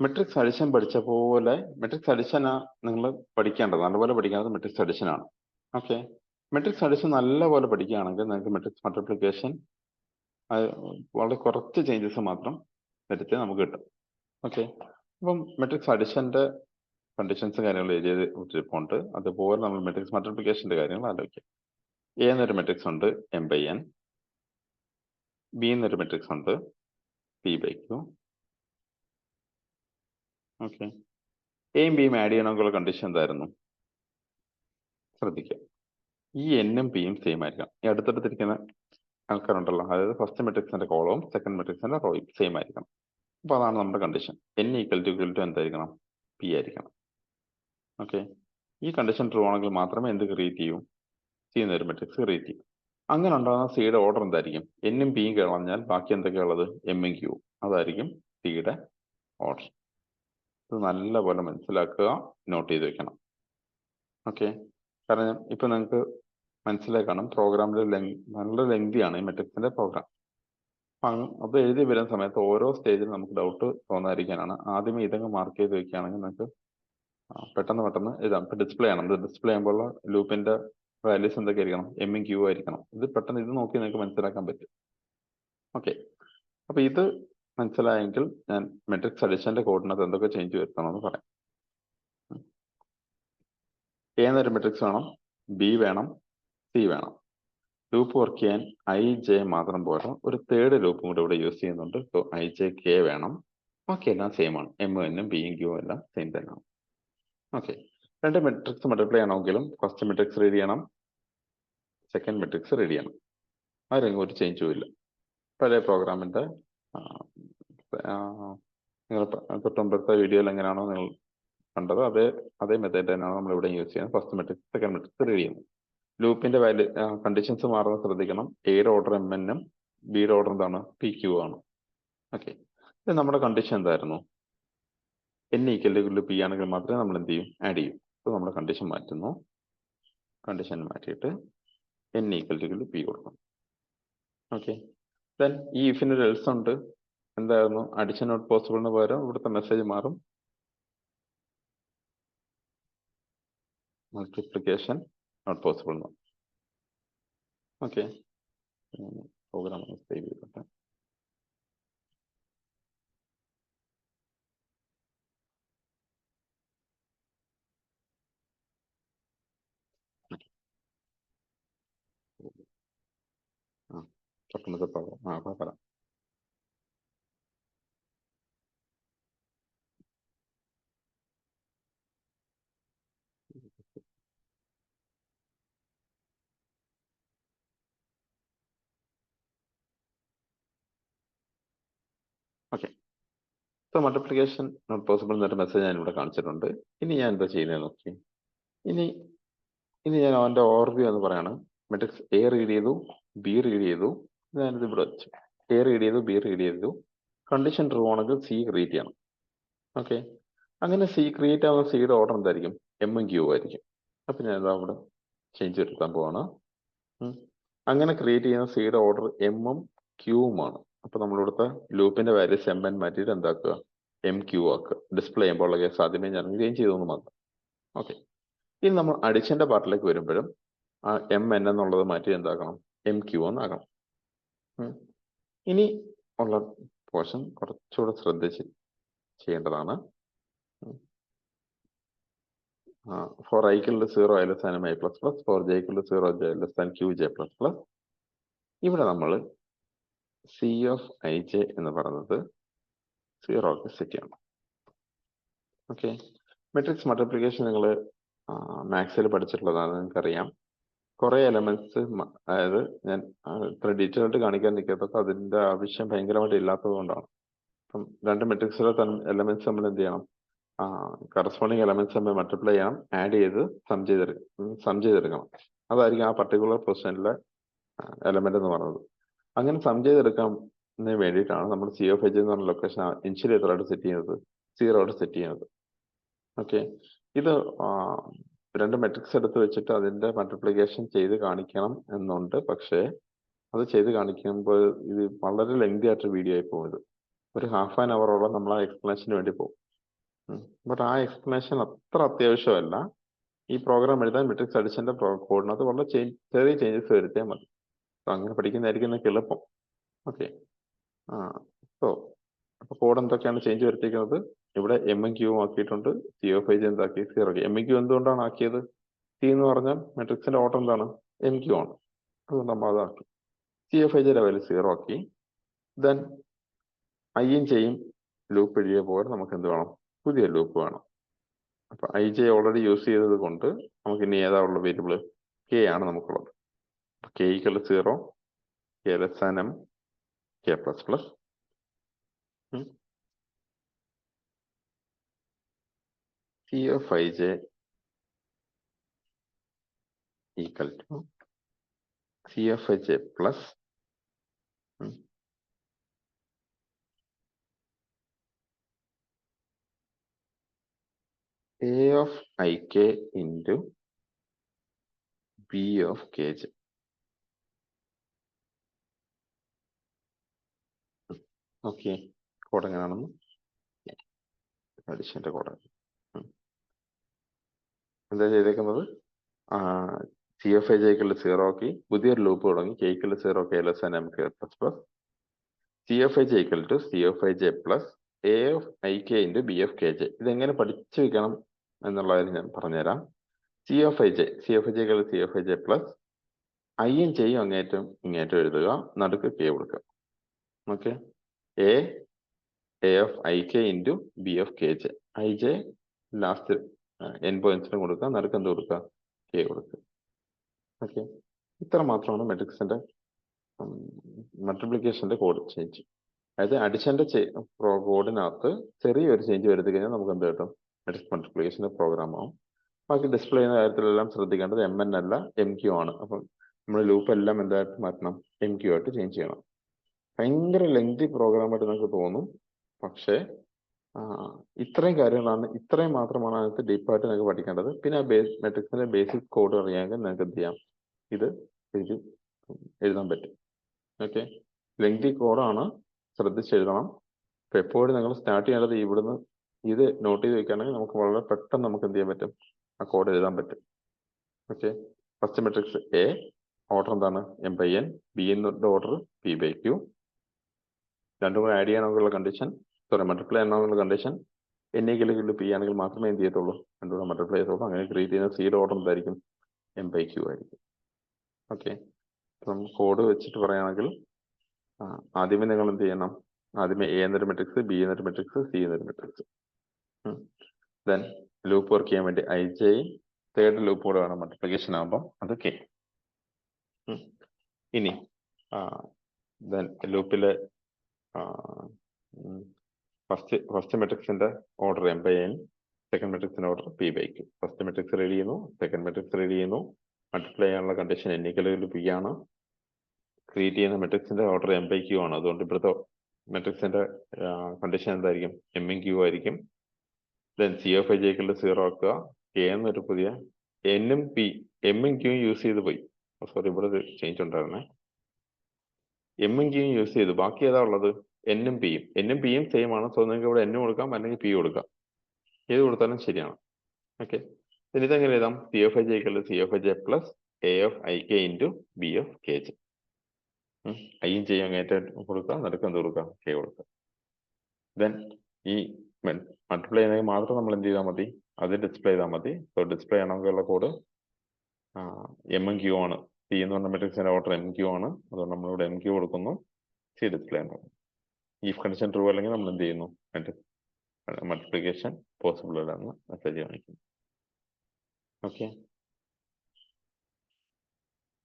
Matrix addition പഠിച്ച പോലെ matrix അഡിഷനാ നിങ്ങൾ പഠിക്കേണ്ടത്, നല്ലപോലെ പഠിക്കേണ്ടത് മെട്രിക്സ് അഡിഷനാണ്. ഓക്കെ, മെട്രിക്സ് അഡിഷൻ നല്ലപോലെ പഠിക്കുകയാണെങ്കിൽ നിങ്ങൾക്ക് മെട്രിക്സ് മൾട്ടിപ്ലിക്കേഷൻ വളരെ കുറച്ച് ചേഞ്ചസ് മാത്രം വരുത്തി നമുക്ക് കിട്ടും. ഓക്കെ, അപ്പം മെട്രിക്സ് അഡിഷന്റെ കണ്ടീഷൻസ് കാര്യങ്ങൾ എഴുതിയ ഉണ്ട്. അതുപോലെ നമ്മൾ മെട്രിക്സ് മൾട്ടിപ്ലിക്കേഷന്റെ കാര്യങ്ങൾ ആലോചിക്കാം. എ എന്നൊരു മെട്രിക്സ് ഉണ്ട് m/n, ബി എന്നൊരു മെട്രിക്സ് ഉണ്ട് p/q. ഓക്കെ, എയും ബിയും ആഡ് ചെയ്യണമെന്നുള്ള കണ്ടീഷൻ എന്തായിരുന്നു? ശ്രദ്ധിക്കുക, ഈ എന്നും പിയും സെയിം ആയിരിക്കണം. ഈ അടുത്തടുത്തിരിക്കുന്ന ആൾക്കാരുണ്ടല്ലോ, അതായത് ഫസ്റ്റ് മെട്രിക്സിന്റെ കോളവും സെക്കൻഡ് മെട്രിക്സിന്റെ റോയും സെയിം ആയിരിക്കണം. അപ്പൊ അതാണ് നമ്മുടെ കണ്ടീഷൻ. n = എന്തായിരിക്കണം? പി ആയിരിക്കണം. ഓക്കെ, ഈ കണ്ടീഷൻ ട്രൂ ആണെങ്കിൽ മാത്രമേ എന്ത് ക്രിയേറ്റ് ചെയ്യൂ? സി എന്നൊരു മെട്രിക്സ് ക്രിയേറ്റ് ചെയ്യും. അങ്ങനെ ഉണ്ടാകുന്ന സിയുടെ ഓർഡർ എന്തായിരിക്കും? എന്നും പിയും കളഞ്ഞാൽ ബാക്കി എന്തൊക്കെയുള്ളത്? എമ്മും ക്യൂ. അതായിരിക്കും സിയുടെ ഓർഡർ. ഇത് നല്ലപോലെ മനസ്സിലാക്കുക, നോട്ട് ചെയ്ത് വെക്കണം. ഓക്കെ, കാരണം ഇപ്പൊ നിങ്ങൾക്ക് മനസ്സിലായി കാണും, പ്രോഗ്രാമിന്റെ നല്ല ലെങ്തിയാണ് ഈ മെട്രിക്സിന്റെ പ്രോഗ്രാം. അത് എഴുതി വരുന്ന സമയത്ത് ഓരോ സ്റ്റേജിലും നമുക്ക് ഡൗട്ട് തോന്നാതിരിക്കാനാണ് ആദ്യമേ ഇതങ്ങ് മാർക്ക് ചെയ്ത് വെക്കുകയാണെങ്കിൽ നമുക്ക് പെട്ടെന്ന് എഴുതാം. ഇപ്പൊ ഡിസ്പ്ലേ ആണ്, ഇത് ഡിസ്പ്ലേ ചെയ്യുമ്പോൾ ലൂപ്പിന്റെ വാല്യൂസ് എന്തൊക്കെ ആയിരിക്കണം? എമ്മും ക്യൂ ആയിരിക്കണം. ഇത് പെട്ടെന്ന് ഇത് നോക്കി നിങ്ങൾക്ക് മനസ്സിലാക്കാൻ പറ്റും. ഓക്കെ, അപ്പൊ ഇത് മനസ്സിലായെങ്കിൽ ഞാൻ മെട്രിക്സ് അഡിഷന്റെ കോഡിനകത്ത് എന്തൊക്കെ ചേഞ്ച് വരുത്തണമെന്ന് പറയാം. എ എന്നൊരു മെട്രിക്സ് വേണം, ബി വേണം, സി വേണം. ലൂപ്പ് വർക്ക് ചെയ്യാൻ i/j മാത്രം പോരാ, ഒരു തേർഡ് ലൂപ്പും കൂടെ ഇവിടെ യൂസ് ചെയ്യുന്നുണ്ട്. സോ i/j/k വേണം. ബാക്കിയെല്ലാം സെയിം ആണ്, എമ്മും എന്നും ബിയും ക്യൂവും എല്ലാം സെയിം തന്നെയാണ്. ഓക്കെ, രണ്ട് മെട്രിക്സ് മൾട്ടിപ്ലൈ ചെയ്യണമെങ്കിലും ഫസ്റ്റ് മെട്രിക്സ് റീഡ് ചെയ്യണം, സെക്കൻഡ് മെട്രിക്സ് റീഡ് ചെയ്യണം. അതിലെങ്കിലും ഒരു ചേഞ്ചും ഇല്ല. പഴയ പ്രോഗ്രാമിന്റെ നിങ്ങൾ തൊട്ടുമ്പത്തെ വീഡിയോയിൽ എങ്ങനെയാണോ നിങ്ങൾ കണ്ടത് അതേ മെത്തേഡ് തന്നെയാണ് നമ്മൾ ഇവിടെ യൂസ് ചെയ്യുന്നത്. First matrix second matrix read ചെയ്യുന്നത്. ലൂപ്പിന്റെ വാല്യൂ കണ്ടീഷൻസ് മാറുന്നത് ശ്രദ്ധിക്കണം. എയുടെ ഓർഡർ mn, ബിയുടെ ഓർഡർ എന്താണ്? pq ആണ്. ഓക്കെ, ഇത് നമ്മുടെ കണ്ടീഷൻ എന്തായിരുന്നു? n = p ആണെങ്കിൽ മാത്രമേ നമ്മൾ എന്ത് ചെയ്യും? ആഡ് ചെയ്യും. അപ്പോൾ നമ്മൾ കണ്ടീഷൻ മാറ്റുന്നു. കണ്ടീഷൻ മാറ്റിയിട്ട് n = p കൊടുക്കണം. ഓക്കെ, ദെൻ ഈ ഇഫിനൊരു എൽസ് ഉണ്ട്. എന്തായിരുന്നു? അഡിഷൻ നോട്ട് പോസിബിളിന് പകരം ഇവിടുത്തെ മെസ്സേജ് മാറും, മൾട്ടിപ്ലിക്കേഷൻ നോട്ട് പോസിബിൾ എന്ന്. ഓക്കെ, പ്രോഗ്രാം സേവ് ചെയ്തിട്ട് കുഴപ്പമില്ല. Okay, so multiplication not possible എന്നൊരു മെസ്സേജ് ഞാൻ ഇവിടെ കാണിച്ചിട്ടുണ്ട്. ഇനി ഞാൻ എന്താ ചെയ്യുന്നത് നോക്കി. ഇനി ഞാൻ അവൻ്റെ ഓവർവ്യൂ എന്ന് പറയാണ്. മെട്രിക്സ് എ റീഡ് ചെയ്തു, ബി റീഡ് ചെയ്തു, ഞാനിത് ഇവിടെ വെച്ചു. എ റീഡ് ചെയ്തു, ബി റീഡ് ചെയ്തു. കണ്ടീഷൻ ട്രൂ ആണെങ്കിൽ സി ക്രിയേറ്റ് ചെയ്യണം. ഓക്കെ, അങ്ങനെ സി ക്രിയേറ്റ് ആവുന്ന സിയുടെ ഓർഡർ എന്തായിരിക്കും? എമ്മും ക്യൂ ആയിരിക്കും. അപ്പം ഞാൻ ഇതാ ഇവിടെ ചേഞ്ച് വരുത്താൻ പോവാണ്. അങ്ങനെ ക്രിയേറ്റ് ചെയ്യുന്ന സിയുടെ ഓർഡർ എമ്മും ക്യൂവുമാണ്. അപ്പൊ നമ്മളിവിടുത്തെ ലൂപ്പിന്റെ വാല്യൂസ് mn മാറ്റിയിട്ട് എന്താക്കുക? എം ക്യൂ ആക്കുക. ഡിസ്പ്ലേ ചെയ്യുമ്പോൾ ഉള്ള കേസ് ആദ്യമേ ഞാൻ ചേഞ്ച് ചെയ്തെന്ന് മാത്രം. ഓക്കെ, ഇനി നമ്മൾ അഡിഷന്റെ പാർട്ടിലേക്ക് വരുമ്പോഴും ആ mn എന്നുള്ളത് മാറ്റി എന്താക്കണം? M Q എന്നാക്കണം. ഇനി ഉള്ള പോർഷൻ കുറച്ചുകൂടെ ശ്രദ്ധിച്ച് ചെയ്യേണ്ടതാണ്. For i = 0 i less than i plus plus, for j = 0 j less than qj plus plus. ഇവിടെ നമ്മൾ സി ഓഫ് ij എന്ന് പറയുന്നത് 0ക്ക് സെറ്റ് ചെയ്യണം. ഓക്കെ, മെട്രിക്സ് മൾട്ടിപ്ലിക്കേഷൻ നിങ്ങൾ മാത്സിൽ പഠിച്ചിട്ടുള്ളതാണ്, നിങ്ങൾക്കറിയാം. കുറേ എലമെന്റ്സ്, അതായത് ഞാൻ ഇത്ര ഡീറ്റെയിൽ ആയിട്ട് കാണിക്കാൻ നിൽക്കാത്തത് അതിൻ്റെ ആവശ്യം ഭയങ്കരമായിട്ട് ഇല്ലാത്തത് കൊണ്ടാണ്. അപ്പം രണ്ട് മെട്രിക്സിലെ എലമെന്റ്സ് നമ്മൾ എന്ത് ചെയ്യണം? കറസ്പോണ്ടിങ് എലമെന്റ്സ് നമ്മൾ മൾട്ടിപ്ലൈ ചെയ്യണം, ആഡ് ചെയ്ത് സം ചെയ്തെടുക്കണം. അതായിരിക്കും ആ പർട്ടിക്കുലർ പൊസിഷനിലെ എലമെന്റ് എന്ന് പറയുന്നത്. അങ്ങനെ സം ചെയ്തെടുക്കാൻ വേണ്ടിയിട്ടാണ് നമ്മൾ സി ഓഫ് എച്ച് എന്ന് പറഞ്ഞ ലൊക്കേഷൻ ഇനിഷ്യലി എത്രയായിട്ട് സെറ്റ് ചെയ്യുന്നത്? 0 സെറ്റ് ചെയ്യുന്നത്. ഓക്കെ, ഇത് രണ്ട് മെട്രിക്സ് എടുത്ത് വെച്ചിട്ട് അതിന്റെ മൾട്ടിപ്ലിക്കേഷൻ ചെയ്ത് കാണിക്കണം എന്നുണ്ട്. പക്ഷേ അത് ചെയ്ത് കാണിക്കുമ്പോൾ ഇത് വളരെ ലെങ്തി ആയിട്ടൊരു വീഡിയോ ആയി പോകും. ഇത് ഒരു ½ ആൻ അവറോളം നമ്മൾ ആ എക്സ്പ്ലനേഷന് വേണ്ടി പോകും. ബട്ട് ആ എക്സ്പ്ലനേഷൻ അത്ര അത്യാവശ്യമല്ല. ഈ പ്രോഗ്രാം എഴുതാൻ മെട്രിക്സ് അഡിഷന്റെ കോഡിനകത്ത് വളരെ ചെറിയ ചേഞ്ചസ് വരുത്തിയാൽ മതി. അപ്പൊ അങ്ങനെ പഠിക്കുന്നതായിരിക്കും നിങ്ങൾക്ക് എളുപ്പം. ഓക്കെ. ആ സോ അപ്പൊ കോഡ് എന്തൊക്കെയാണ് ചേഞ്ച് വരുത്തിയിരിക്കുന്നത്? ഇവിടെ എം എൻ ക്യൂവും ആക്കിയിട്ടുണ്ട്. CF എന്താക്കി? 0 ആക്കി. എം എൻ ക്യൂ എന്തുകൊണ്ടാണ് ആക്കിയത്? സി എന്ന് പറഞ്ഞാൽ മെട്രിക്സിന്റെ ഓർഡർ എന്താണ്? എം ക്യൂ ആണ്. അതുകൊണ്ട് നമ്മൾ അതാക്കി. CFij ലെവൽ 0 ആക്കി. ദെൻ ഐയും ജെയും ലൂപ്പ് എഴുതിയ പോലെ നമുക്ക് എന്ത് വേണം? പുതിയ ലൂപ്പ് വേണം. അപ്പൊ IJ ഓൾറെഡി യൂസ് ചെയ്തത് കൊണ്ട് നമുക്ക് ഇനി ഏതാ ഉള്ള വേരിയബിൾ? K ആണ് നമുക്കുള്ളത്. K = 0, K less than M, K plus plus. CFij equal to CFij plus A of ik into B of kj. Okay. Code എങ്ങനെയാണെന്ന് അഡിഷന്റെ കോഡ് എന്താ ചെയ്തേക്കുന്നത്? CFij = 0 ആക്കി. പുതിയൊരു ലൂപ്പ് തുടങ്ങി. K = 0, K less than M, K plus plus. CFij equal to CFij plus A of ik into B of kj. ഇതെങ്ങനെ പഠിച്ചു വെക്കണം എന്നുള്ള കാര്യം ഞാൻ പറഞ്ഞുതരാം. CFij = CFij plus ഐയും ജെയും ഇങ്ങേറ്റം എഴുതുക. നടുക്ക് K കൊടുക്കുക. Okay. A of ik into B of kj. ij last n പോയിന്റ്സിന് കൊടുക്കുക. നടുക്ക് എന്ത് കൊടുക്കുക? K കൊടുക്കുക. ഓക്കെ. ഇത്ര മാത്രമാണ് മെട്രിക്സിന്റെ മൾട്ടിപ്ലിക്കേഷന്റെ കോഡ് ചേഞ്ച്. അതായത് അഡിഷന്റെ കോഡിനകത്ത് ചെറിയൊരു ചേഞ്ച് വരുത്തി കഴിഞ്ഞാൽ നമുക്ക് എന്ത് കിട്ടും? മെട്രിക്സ് മൾട്ടിപ്ലിക്കേഷന്റെ പ്രോഗ്രാം ആവും. ബാക്കി ഡിസ്പ്ലേ ചെയ്യുന്ന കാര്യത്തിലെല്ലാം ശ്രദ്ധിക്കേണ്ടത് MN അല്ല MQ ആണ്. അപ്പം നമ്മൾ ലൂപ്പ് എല്ലാം എന്തായിട്ട് മാറ്റണം? MQ ആയിട്ട് ചേഞ്ച് ചെയ്യണം. ഭയങ്കര ലെങ്തി പ്രോഗ്രാമായിട്ട് നിങ്ങൾക്ക് തോന്നും. പക്ഷേ ഇത്രയും കാര്യങ്ങളാണ്, ഇത്രയും മാത്രമാണ് അതിനകത്ത് ഡീപ്പായിട്ട് നിങ്ങൾക്ക് പഠിക്കേണ്ടത്. പിന്നെ ആ മെട്രിക്സിന്റെ ബേസിക് കോഡ് അറിയാമെങ്കിൽ നിങ്ങൾക്ക് എന്ത് ചെയ്യാം? ഇത് എഴുതാൻ പറ്റും. ഓക്കെ. ലെങ്തി കോഡാണ്, ശ്രദ്ധിച്ചെഴുതണം. അപ്പൊ എപ്പോഴും നിങ്ങൾ സ്റ്റാർട്ട് ചെയ്യേണ്ടത് ഇവിടുന്ന് ഇത് നോട്ട് ചെയ്ത് വെക്കുകയാണെങ്കിൽ നമുക്ക് വളരെ പെട്ടെന്ന് നമുക്ക് എന്ത് ചെയ്യാൻ പറ്റും? ആ കോഡ് എഴുതാൻ പറ്റും. Okay. First matrix A, order എന്താണ്? M/n. B ന്റെ ഓർഡർ P/Q. രണ്ടും കൂടെ ആഡ് ചെയ്യാനുള്ള കണ്ടീഷൻ, മൾട്ടിപ്ലൈ ചെയ്യാനുള്ള കണ്ടീഷൻ n = P ആണെങ്കിൽ മാത്രമേ എന്ത് ചെയ്യത്തുള്ളൂ? രണ്ടും കൂടെ മൾട്ടിപ്ലൈ ചെയ്തോളൂ. അങ്ങനെ ക്രിയേറ്റ് ചെയ്യുന്ന സീഡ് ഓർഡർ എന്തായിരിക്കും? M/Q ആയിരിക്കും. ഓക്കെ. അപ്പം കോഡ് വെച്ചിട്ട് പറയുകയാണെങ്കിൽ ആദ്യമേ നിങ്ങൾ എന്ത് ചെയ്യണം? ആദ്യമേ A എന്നൊരു മെട്രിക്സ്, B എന്നൊരു മെട്രിക്സ്, C എന്നൊരു മെട്രിക്സ്. ദെൻ ലൂപ്പ് വർക്ക് ചെയ്യാൻ വേണ്ടി IJ, തേർഡ് ലൂപ്പ് കൂടെ വേണം മൾട്ടിപ്ലിക്കേഷൻ ആകുമ്പോൾ, അത് K. ഇനി ദെൻ ലൂപ്പിലെ ഫസ്റ്റ് മെട്രിക്സിന്റെ ഓർഡർ M/n, സെക്കൻഡ് മെട്രിക്സിന്റെ order P/Q. First matrix ready ചെയ്യുന്നു, സെക്കൻഡ് മെട്രിക്സ് റെഡി ചെയ്യുന്നു. മൾട്ടിപ്ലൈ ചെയ്യാനുള്ള കണ്ടീഷൻ n = P ആണ്. ക്രിയേറ്റ് ചെയ്യുന്ന മെട്രിക്സിന്റെ ഓർഡർ M/Q ആണ്. അതുകൊണ്ട് ഇവിടുത്തെ മെട്രിക്സിന്റെ കണ്ടീഷൻ എന്തായിരിക്കും? M/Q ആയിരിക്കും. ദെൻ CFij = 0 ആക്കുക. K എന്നൊരു പുതിയ എന്നും P, M-ഉം Q യൂസ് ചെയ്ത് പോയി. സോറി, ഇവിടെ ഒരു ചേഞ്ച് ഉണ്ടായിരുന്നേ. M-ഉം Q യൂസ് ചെയ്തു. ബാക്കി ഏതാ ഉള്ളത്? N-ഉം P-യും. N-ഉം P-യും സെയിം ആണ്. സോ നിങ്ങൾക്ക് ഇവിടെ N കൊടുക്കാം, അല്ലെങ്കിൽ P കൊടുക്കാം. ഏത് കൊടുത്താലും ശരിയാണ്. ഓക്കെ. ഇതെങ്ങനെ എഴുതാം? CFij = CFij plus A of ik into B of kj. ഐയും ജെയും അങ്ങേറ്റം കൊടുക്കുക, നടുക്ക് എന്ത് കൊടുക്കുക? K കൊടുക്കുക. ദെൻ ഈ മൾട്ടിപ്ലൈ ചെയ്യണമെങ്കിൽ മാത്രം നമ്മൾ എന്ത് ചെയ്താൽ മതി? അത് ഡിസ്പ്ലേ ചെയ്താൽ മതി. സോ ഡിസ്പ്ലേ ചെയ്യണമെങ്കിലുള്ള കോഡ് M-ഉം Q ആണ്. C എന്ന് പറഞ്ഞ മെട്രിക്സിന്റെ ഓർഡർ MQ ആണ്. അതുകൊണ്ട് നമ്മളിവിടെ MQ കൊടുക്കുന്നു. C ഡിസ്പ്ലേ എന്ന് പറയുന്നു. ഈ കണ്ടീഷൻ ട്രൂ അല്ലെങ്കിൽ നമ്മൾ എന്ത് ചെയ്യുന്നു? മൾട്ടിപ്ലിക്കേഷൻ പോസിബിൾ അല്ലെന്ന് മെസ്സേജ് കാണിക്കുന്നു. ഓക്കെ.